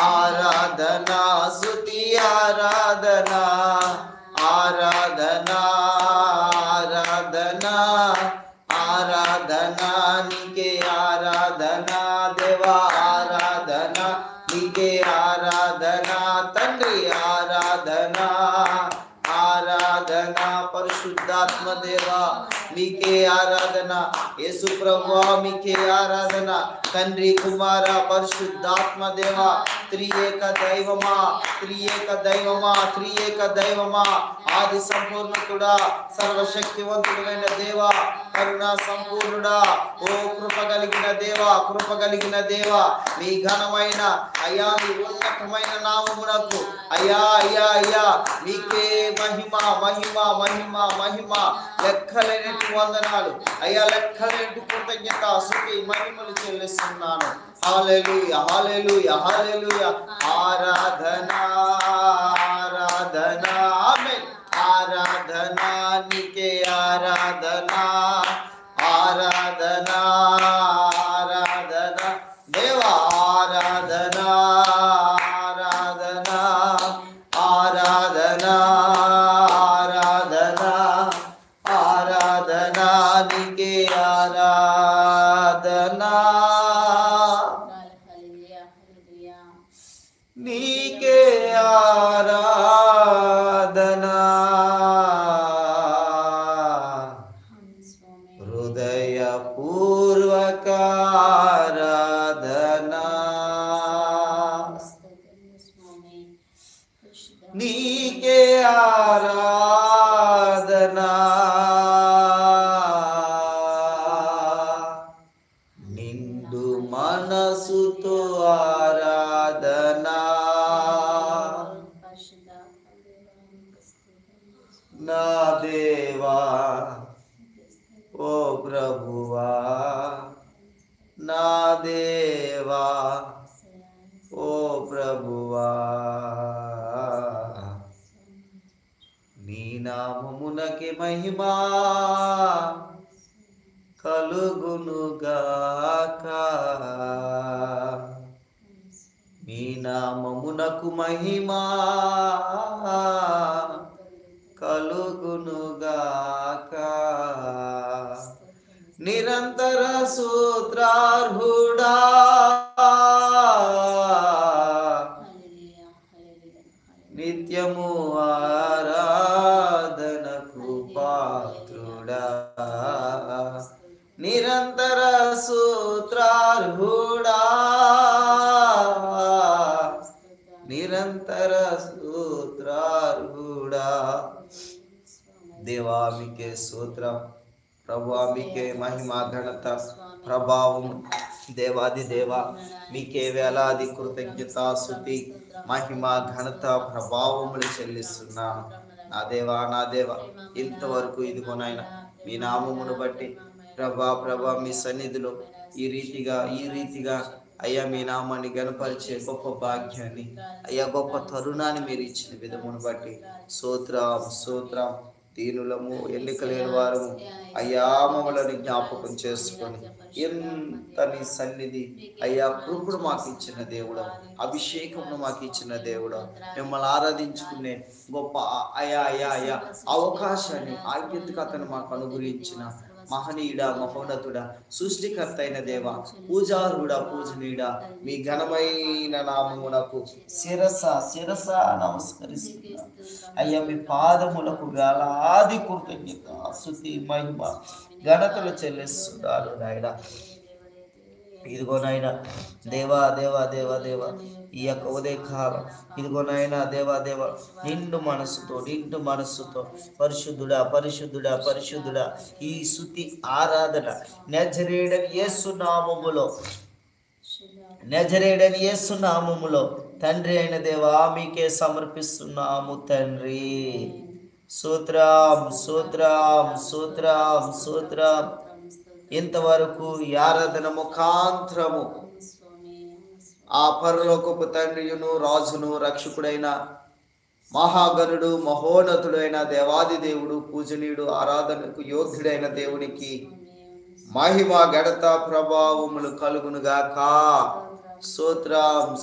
ఆరాధనా స్తుతి ఆరాధనా ఆరాధనా ఆరాధనా ఆరాధనా నీకే ఆరాధనా దేవా ఆరాధనా నీకే ఆరాధనా తండ్రి ఆరాధనా ఆరాధనా పరిశుద్ధాత్మ దేవా మీకే ఆరాధన యేసు ప్రభువా మీకే ఆరాధన తండ్రి కుమార పరిశుద్ధాత్మ దేవా త్రియేక దైవమా త్రియేక దైవమా త్రియేక దైవమా ఆది సంపూర్ణకుడా సర్వశక్తివంతుడైన దేవా కరుణా సంపూర్ణుడా ఓ కృప కలిగిన దేవా కృప కలిగిన దేవా మీ ఘనమైన అయ్యా మీ ఉన్నతమైన నామమునకు అయ్యా అయ్యా అయ్యా మీకే మహిమ మహిమ మహిమ మహిమ లెక్కలేనటి వందనాలు అయ్యా లెక్కలేనటి కృతజ్ఞత స్తుతి మహిమలు చెల్లిస్తున్నాను హల్లెలూయా హల్లెలూయా హల్లెలూయా ఆరాధనా ఆరాధనా ఆమేన్ ఆరాధనా నీకే ఆరాధనా ఆరాధనా ఆరాధనా దేవా ఆరాధనా ఆరాధనా ఆరాధనా ఆరాధనా ఆరాధనా నీకే ఆరాధనా నీకే ఆరాధనా హృదయపూర్వక ఆరాధనా నీకే ఆరాధనా నిండు మనసుతో ఆరాధనా నా దేవా ఓ ప్రభువా నా దేవా ఓ ప్రభువా నీ నామమునకి మహిమా కలుగునుగాక నీ నామమునకు మహిమా కలుగునుగాక నిరంతర సూత్రార్హుడా నిత్యము ఆరాధనకు పాత్రుడా నిరంతర సూత్రార్హుడా నిరంతర సూత్రార్హుడా దేవా మీకే స్తోత్రం ప్రభువా మీకే మహిమ ఘనత ప్రభావం దేవాది దేవా మీకే వేలాది కృతజ్ఞత స్తుతి మహిమ ఘనత ప్రభావములు చెల్లిస్తున్నాను నా దేవా ఇంతవరకు ఇదిగోనైనా మీ నామమును బట్టి ప్రభా మీ సన్నిధిలో ఈ రీతిగా అయ్యా మీ నామాన్ని గణపరిచే గొప్ప భాగ్యాన్ని అయ్యా గొప్ప తరుణాన్ని మీరు ఇచ్చిన విధమును బట్టి స్తోత్రం దీనులము ఎన్నికలేని వారము అయ్యా మమ్మల్ని జ్ఞాపకం చేసుకొని ఎంత నీ సన్నిధి అయ్యా కృపను మాకు ఇచ్చిన దేవుడు అభిషేకమును మాకు ఇచ్చిన దేవుడు మిమ్మల్ని ఆరాధించుకునే గొప్ప అయ్యా అవకాశాన్ని ఆజ్ఞతకతను మాకు అనుగ్రహించిన మహనీయుడా మహోన్నతుడా సృష్టికర్త అయిన దేవ పూజారుడా పూజనీయుడా మీ ఘనమైన నామమునకు శిరస నమస్కరిస్తున్నా అయ్యా మీ పాదములకు వేలాది కృతజ్ఞత స్తుతి మహిమ ఘనతలు చెల్లిస్తున్నారు నాయనా ఇదిగోనైనా దేవా ఈ యొక్క ఉదయకాలం ఇదిగోనైనా దేవా నిండు మనసుతో పరిశుద్ధుడా ఈ స్తుతి ఆరాధన నజరేయుడైన యేసు నామములో తండ్రి అయిన దేవా మీకే సమర్పిస్తున్నాము తండ్రి స్తోత్రం ఇంతవరకు ఈ ఆరాధన ముఖాంతరము ఆ పరలోకపు తండ్రియును రాజును రక్షకుడైన మహాగణుడు మహోన్నతుడైన దేవాది దేవుడు పూజనీయుడు ఆరాధనకు యోగ్యుడైన దేవునికి మహిమ ఘనత ప్రభావములు కలుగునుగాక స్తోత్రం